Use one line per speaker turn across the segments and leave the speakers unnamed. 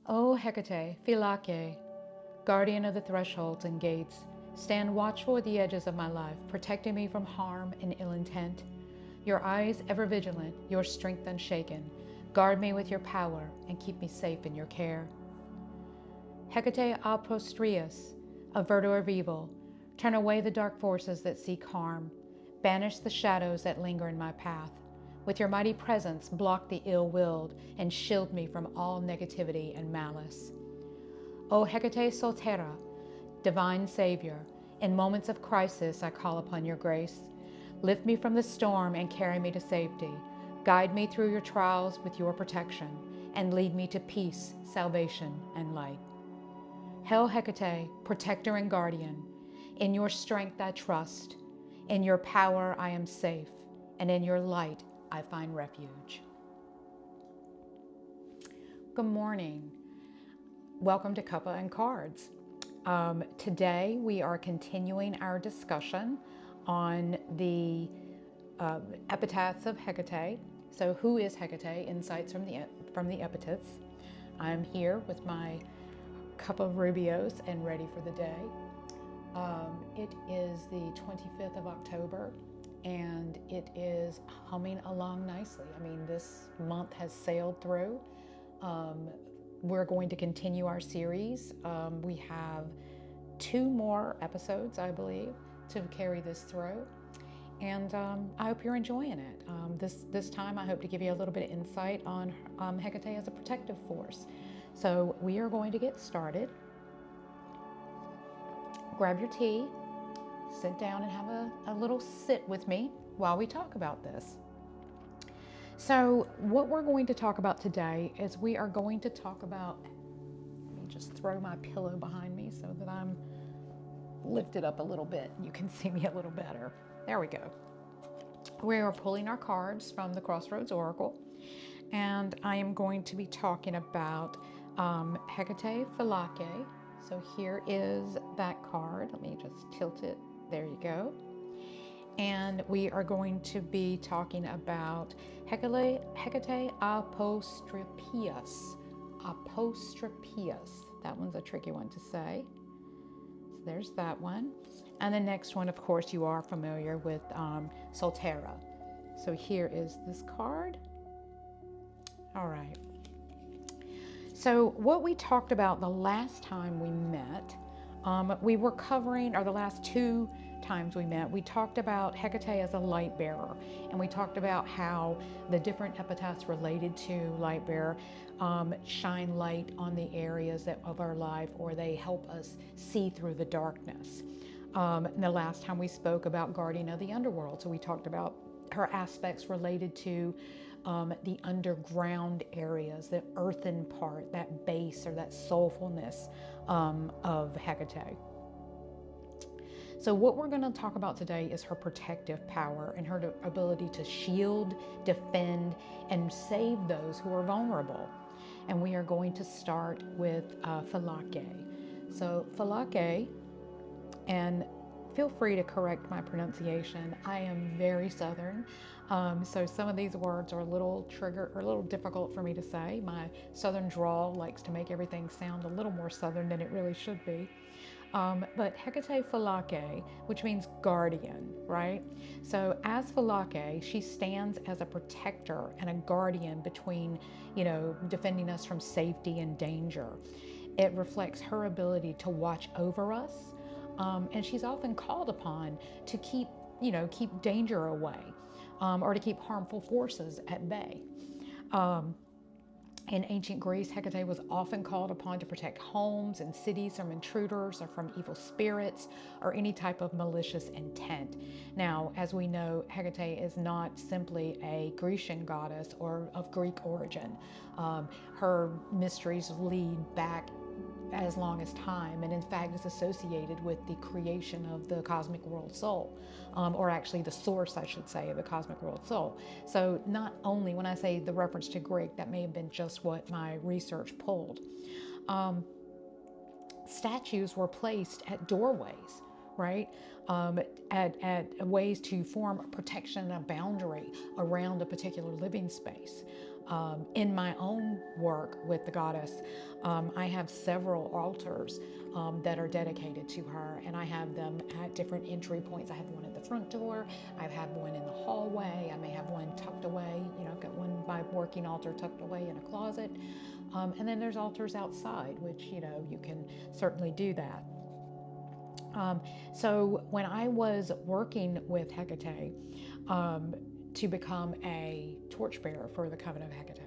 O Hecate Phylakē, guardian of the thresholds and gates, stand watchful at the edges of my life, protecting me from harm and ill intent. Your eyes ever vigilant, your strength unshaken, guard me with your power and keep me safe in your care. Hecate ah-po-tro-PIE-os, Averter of evil, turn away the dark forces that seek harm, banish the shadows that linger in my path. With your mighty presence, block the ill-willed and shield me from all negativity and malice. O Hecate Soltera, divine Savior, in moments of crisis I call upon your grace. Lift me from the storm and carry me to safety. Guide me through your trials with your protection and lead me to peace, salvation, and light. Hail Hecate, protector and guardian, in your strength I trust, in your power I am safe, and in your light I find refuge. Good morning. Welcome to Cuppa and Cards. Today we are continuing our discussion on the epithets of Hecate. So who is Hecate? Insights from the epithets. I'm here with my cup of Rubios and ready for the day. It is the 25th of October and it is humming along nicely. I mean, this month has sailed through. We're going to continue our series. We have 2 more episodes, I believe, to carry this through. And I hope you're enjoying it. This time I hope to give you a little bit of insight on Hecate as a protective force. So we are going to get started. Grab your tea, sit down and have a little sit with me while we talk about this. So what we're going to talk about today is we are going to talk about, let me just throw my pillow behind me so that I'm lifted up a little bit. You can see me a little better. There we go. We are pulling our cards from the Crossroads Oracle, and I am going to be talking about Hecate Phylakē. So here is that card. Let me just tilt it. There you go. And we are going to be talking about Hecate ah-po-tro-PIE-os. Apotropaios. That one's a tricky one to say. So there's that one. And the next one, of course, you are familiar with Soltera. So here is this card. All right. So what we talked about the last time we met, we were covering, or the last 2 times we met, we talked about Hecate as a light bearer, and we talked about how the different epithets related to light bearer shine light on the areas of our life, or they help us see through the darkness. The last time we spoke about guardian of the underworld, so we talked about her aspects related to the underground areas, the earthen part, that base or that soulfulness of Hecate. So what we're going to talk about today is her protective power and her ability to shield, defend, and save those who are vulnerable. And we are going to start with Phylakē. So Phylakē, and feel free to correct my pronunciation. I am very Southern, so some of these words are a little difficult for me to say. My Southern drawl likes to make everything sound a little more Southern than it really should be. But Hecate Phylakē, which means guardian, right? So as Phylakē, she stands as a protector and a guardian between, defending us from safety and danger. It reflects her ability to watch over us. And she's often called upon to keep danger away, or to keep harmful forces at bay. In ancient Greece, Hecate was often called upon to protect homes and cities from intruders or from evil spirits or any type of malicious intent. Now, as we know, Hecate is not simply a Grecian goddess or of Greek origin. Her mysteries lead back as long as time, and in fact is associated with the creation of the cosmic world soul, or actually the source, I should say, of the cosmic world soul. So not only, when I say the reference to Greek, that may have been just what my research pulled. Statues were placed at doorways, right? At ways to form protection and a boundary around a particular living space. In my own work with the goddess, I have several altars that are dedicated to her, and I have them at different entry points. I have one at the front door, I have one in the hallway, I may have one tucked away, I've got one, my working altar tucked away in a closet, and then there's altars outside, which, you can certainly do that. So when I was working with Hecate to become a torchbearer for the Coven of Hecate,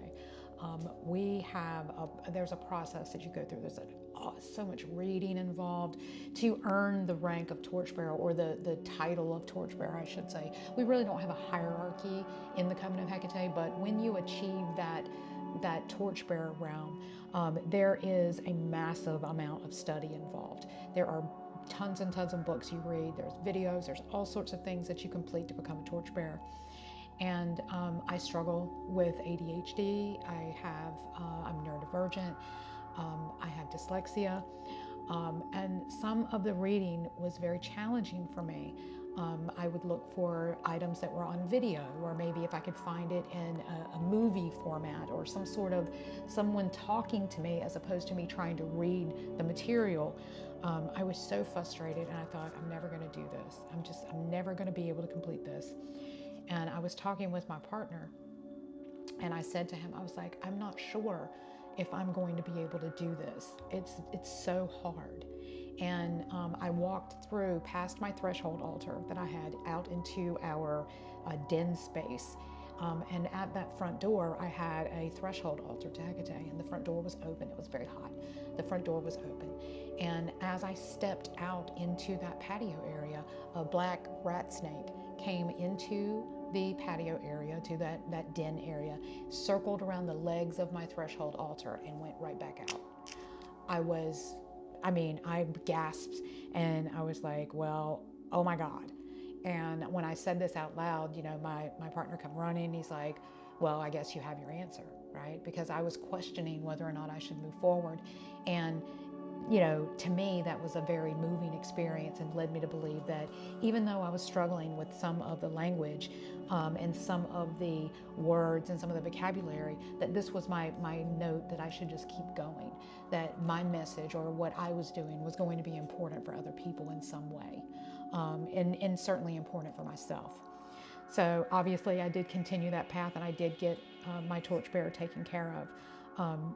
there's a process that you go through. There's so much reading involved to earn the rank of torchbearer, or the title of torchbearer, I should say. We really don't have a hierarchy in the Coven of Hecate, but when you achieve that torchbearer realm, there is a massive amount of study involved. There are tons and tons of books you read, there's videos, there's all sorts of things that you complete to become a torchbearer. And I struggle with ADHD, I'm neurodivergent, I have dyslexia, and some of the reading was very challenging for me. I would look for items that were on video, or maybe if I could find it in a movie format, or some sort of someone talking to me as opposed to me trying to read the material. I was so frustrated, and I thought, I'm never going to do this. I'm never going to be able to complete this. And I was talking with my partner, and I said to him, I was like, I'm not sure if I'm going to be able to do this. It's so hard. And I walked through past my threshold altar that I had out into our den space. And at that front door, I had a threshold altar to Hecate, and the front door was open. It was very hot. The front door was open. And as I stepped out into that patio area, a black rat snake came into the patio area, to that den area, circled around the legs of my threshold altar, and went right back out. I gasped, and I was like, well, oh my God. And when I said this out loud, my partner come running, he's like, well, I guess you have your answer, right? Because I was questioning whether or not I should move forward. And to me, that was a very moving experience, and led me to believe that even though I was struggling with some of the language and some of the words and some of the vocabulary, that this was my note that I should just keep going, that my message or what I was doing was going to be important for other people in some way, and certainly important for myself. So obviously I did continue that path, and I did get my torchbearer taken care of.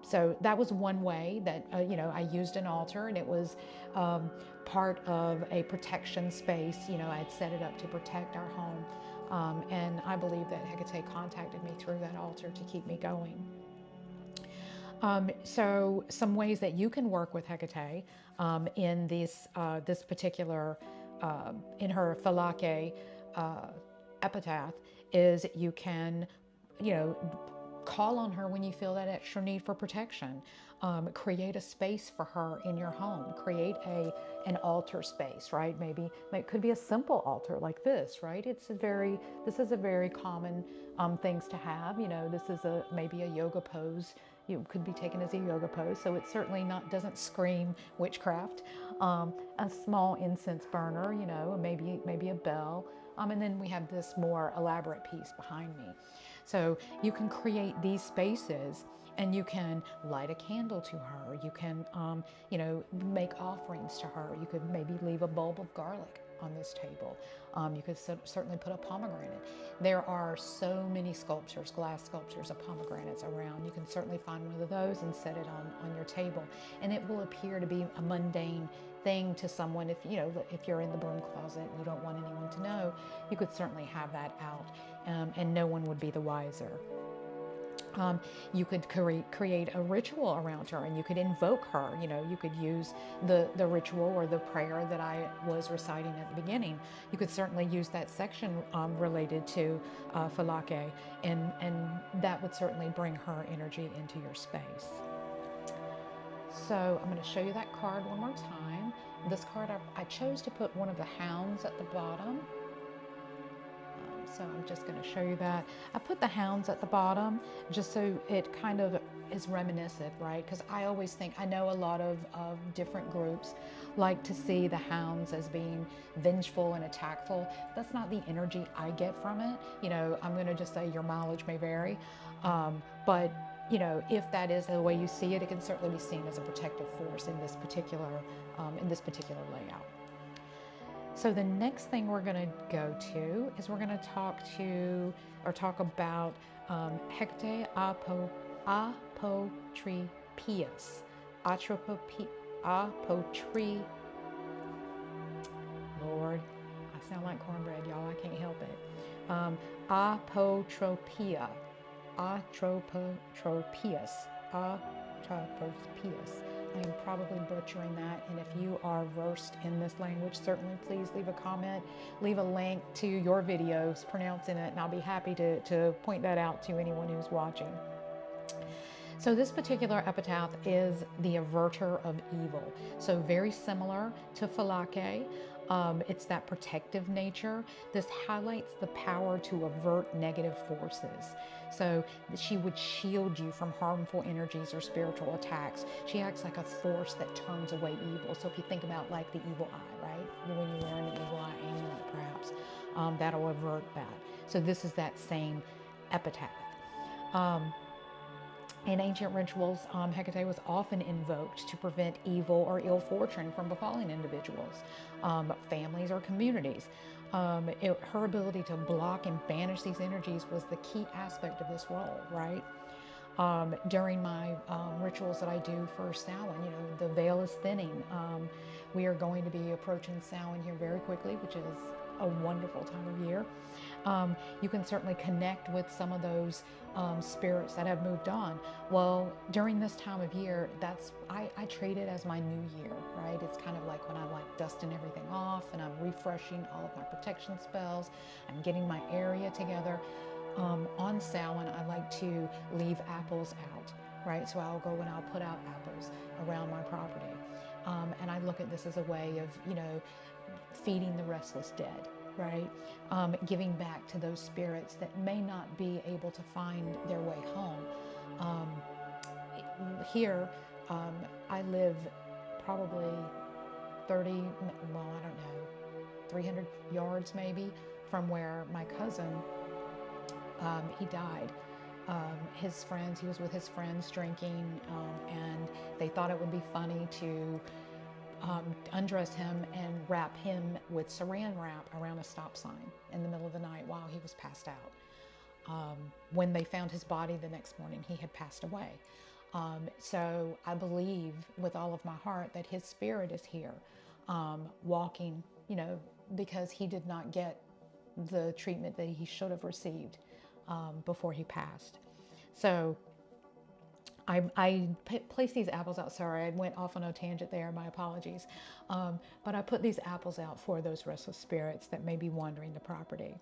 So that was one way that, I used an altar, and it was part of a protection space. I had set it up to protect our home. And I believe that Hecate contacted me through that altar to keep me going. So some ways that you can work with Hecate in this particular, in her Phylakē epitaph, is you can, call on her when you feel that extra need for protection. Create a space for her in your home. Create an altar space, right? Maybe it could be a simple altar like this, right? This is a very common things to have. This is maybe a yoga pose. You could be taken as a yoga pose, so it certainly doesn't scream witchcraft. A small incense burner, maybe a bell, and then we have this more elaborate piece behind me. So you can create these spaces, and you can light a candle to her. You can, make offerings to her. You could maybe leave a bulb of garlic on this table. You could certainly put a pomegranate. There are so many sculptures, glass sculptures of pomegranates around. You can certainly find one of those and set it on your table. And it will appear to be a mundane thing to someone. If you're in the broom closet and you don't want anyone to know, you could certainly have that out, and no one would be the wiser. You could create a ritual around her, and you could invoke her. You could use the ritual or the prayer that I was reciting at the beginning. You could certainly use that section related to Phylakē, and that would certainly bring her energy into your space. So I'm going to show you that card one more time. This card, I chose to put one of the hounds at the bottom. So I'm just going to show you that. I put the hounds at the bottom just so it kind of is reminiscent, right? Because I always think, I know a lot of different groups like to see the hounds as being vengeful and attackful. That's not the energy I get from it. You know, I'm going to just say your mileage may vary. But, you know, if that is the way you see it, it can certainly be seen as a protective force in this particular layout. So the next thing we're going to go to is we're going to talk about Hecate ah-po-tro-PIE-os. Lord, I sound like cornbread, y'all. I can't help it. Apotropaios. Apotropaios. I am probably butchering that, and if you are versed in this language, certainly please leave a comment, leave a link to your videos pronouncing it, and I'll be happy to point that out to anyone who's watching. So this particular epitaph is the Averter of evil. So very similar to Phylakē. It's that protective nature. This highlights the power to avert negative forces. So she would shield you from harmful energies or spiritual attacks. She acts like a force that turns away evil. So if you think about like the evil eye, right? When you're wearing the evil eye amulet, perhaps, that'll avert that. So this is that same epitaph. In ancient rituals, Hecate was often invoked to prevent evil or ill fortune from befalling individuals, families, or communities. Her ability to block and banish these energies was the key aspect of this role, right? During my rituals that I do for Samhain, you know, the veil is thinning. We are going to be approaching Samhain here very quickly, which is a wonderful time of year. You can certainly connect with some of those spirits that have moved on. Well, during this time of year, I treat it as my new year, right? It's kind of like when I'm like dusting everything off and I'm refreshing all of my protection spells. I'm getting my area together. On Samhain, I like to leave apples out, right? So I'll go and I'll put out apples around my property. And I look at this as a way of, you know, feeding the restless dead, right? Giving back to those spirits that may not be able to find their way home. Here, I live probably 300 yards maybe from where my cousin, he died. His friends, he was with his friends drinking, and they thought it would be funny to undress him and wrap him with saran wrap around a stop sign in the middle of the night while he was passed out. When they found his body the next morning, he had passed away. So I believe with all of my heart that his spirit is here, walking, you know, because he did not get the treatment that he should have received before he passed. So I placed these apples out. Sorry, I went off on a tangent there. My apologies. But I put these apples out for those restless spirits that may be wandering the property.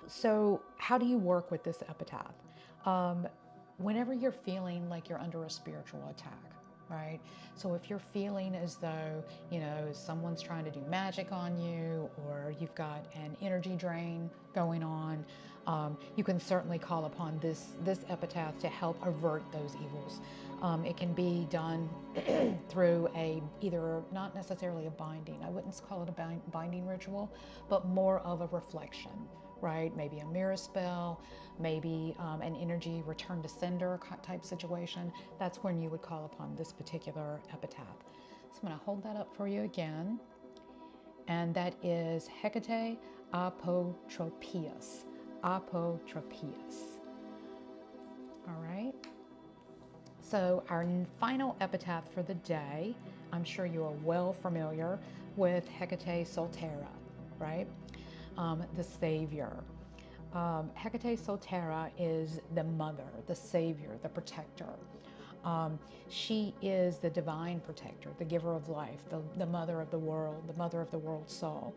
So how do you work with this epitaph? Whenever you're feeling like you're under a spiritual attack, right? So if you're feeling as though, you know, someone's trying to do magic on you, or you've got an energy drain going on, you can certainly call upon this epitaph to help avert those evils. It can be done through either not necessarily a binding, I wouldn't call it a binding ritual, but more of a reflection, right? Maybe a mirror spell, maybe an energy return to sender type situation. That's when you would call upon this particular epitaph. So I'm going to hold that up for you again. And that is Hecate ah-po-tro-PIE-os. Ah-po-tro-PIE-os. All right. So our final epitaph for the day, I'm sure you are well familiar with Hecate Phylakē, right? The Savior. Hecate Phylakē is the mother, the savior, the protector. She is the divine protector, the giver of life, the mother of the world, the mother of the world's soul.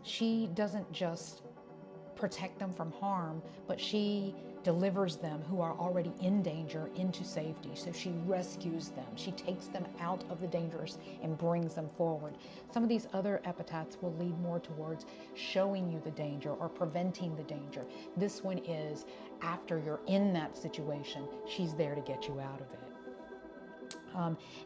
She doesn't just protect them from harm, but she delivers them who are already in danger into safety. So she rescues them. She takes them out of the dangers and brings them forward. Some of these other epithets will lead more towards showing you the danger or preventing the danger. This one is after you're in that situation, she's there to get you out of it.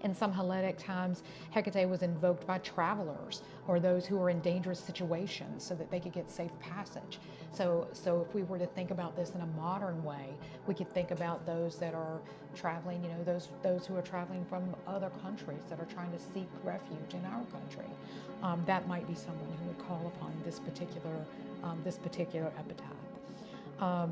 In some Hellenic times, Hecate was invoked by travelers or those who were in dangerous situations so that they could get safe passage. So if we were to think about this in a modern way, we could think about those that are traveling, you know, those who are traveling from other countries that are trying to seek refuge in our country. That might be someone who would call upon this particular epitaph.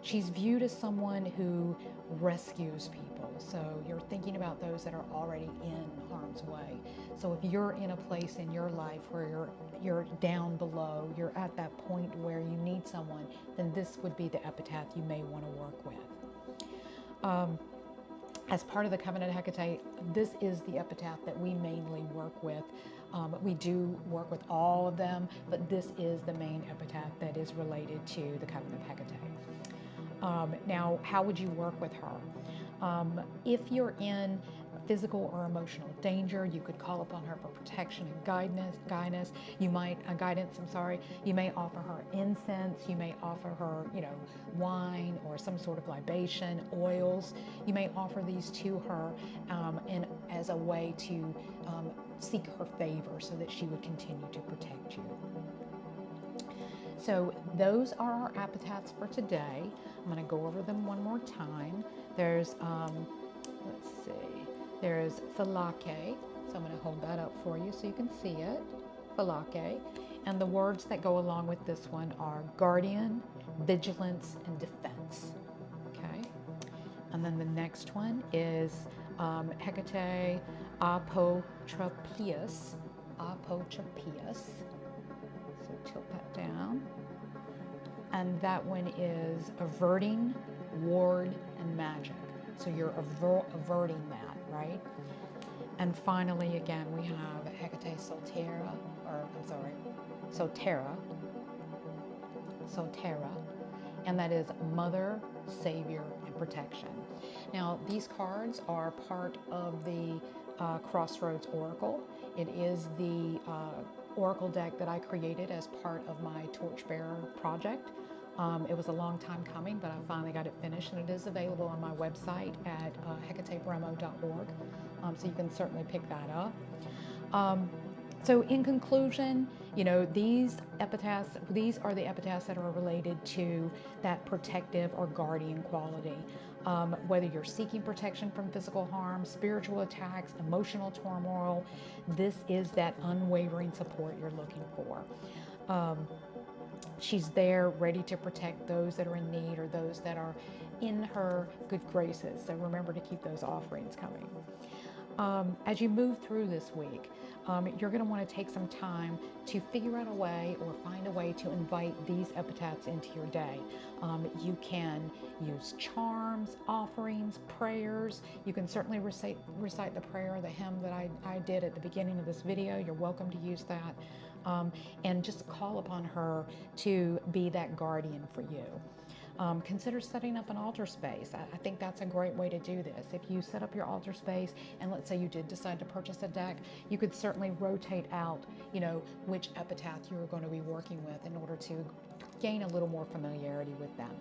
She's viewed as someone who rescues people. So you're thinking about those that are already in harm's way. So if you're in a place in your life where you're down below, you're at that point where you need someone, then this would be the epitaph you may want to work with. As part of the Covenant of Hecate, this is the epitaph that we mainly work with. We do work with all of them, but this is the main epitaph that is related to the Covenant of Hecate. Now, how would you work with her? If you're in physical or emotional danger, you could call upon her for protection and guidance. You might You may offer her incense. You may offer her, wine or some sort of libation, oils. You may offer these to her, and as a way to seek her favor, so that she would continue to protect you. So those are our epitaphs for today. I'm going to go over them one more time. There's, there's Phylakē. So I'm going to hold that up for you so you can see it. Phylakē. And the words that go along with this one are guardian, vigilance, and defense. Okay. And then the next one is Hecate ah-po-tro-PIE-os. Ah-po-tro-PIE-os. So tilt that down. And that one is averting, ward, and magic. So you're averting that, right? And finally, again, we have Hecate Sotera, and that is mother, savior, and protection. Now, these cards are part of the Crossroads Oracle. It is the Oracle deck that I created as part of my Torchbearer project. It was a long time coming, but I finally got it finished, and it is available on my website at hecatebremo.org, so you can certainly pick that up. So in conclusion, these are the epitaphs that are related to that protective or guardian quality. Whether you're seeking protection from physical harm, spiritual attacks, emotional turmoil, this is that unwavering support you're looking for. She's there ready to protect those that are in need or those that are in her good graces. So remember to keep those offerings coming. As you move through this week, you're going to want to take some time to figure out a way or find a way to invite these epitaphs into your day. You can use charms, offerings, prayers. You can certainly recite the prayer or the hymn that I did at the beginning of this video. You're welcome to use that. And just call upon her to be that guardian for you. Consider setting up an altar space. I think that's a great way to do this. If you set up your altar space, and let's say you did decide to purchase a deck, you could certainly rotate out, which epitaph you are going to be working with in order to gain a little more familiarity with them.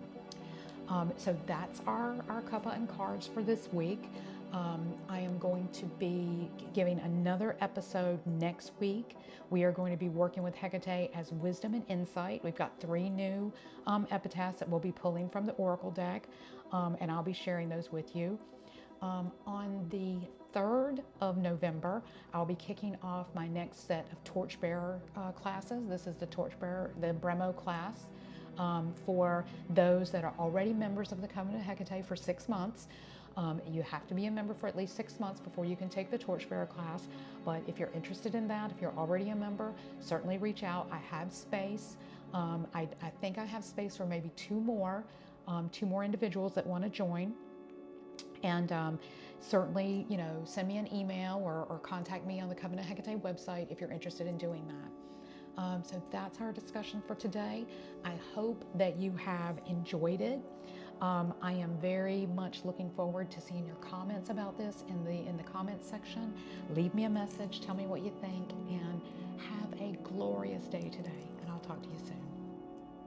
So that's our Cuppa and cards for this week. I am going to be giving another episode next week. We are going to be working with Hecate as wisdom and insight. We've got 3 new epitaphs that we'll be pulling from the Oracle deck, and I'll be sharing those with you. On the 3rd of November, I'll be kicking off my next set of Torchbearer classes. This is the Bremo class. For those that are already members of the Covenant of Hecate for 6 months. You have to be a member for at least 6 months before you can take the Torchbearer class. But if you're interested in that, if you're already a member, certainly reach out. I have space. I think I have space for maybe 2 more individuals that want to join. And certainly, send me an email or contact me on the Covenant of Hecate website if you're interested in doing that. So that's our discussion for today. I hope that you have enjoyed it. I am very much looking forward to seeing your comments about this in the comments section. Leave me a message, tell me what you think, and have a glorious day today, and I'll talk to you soon.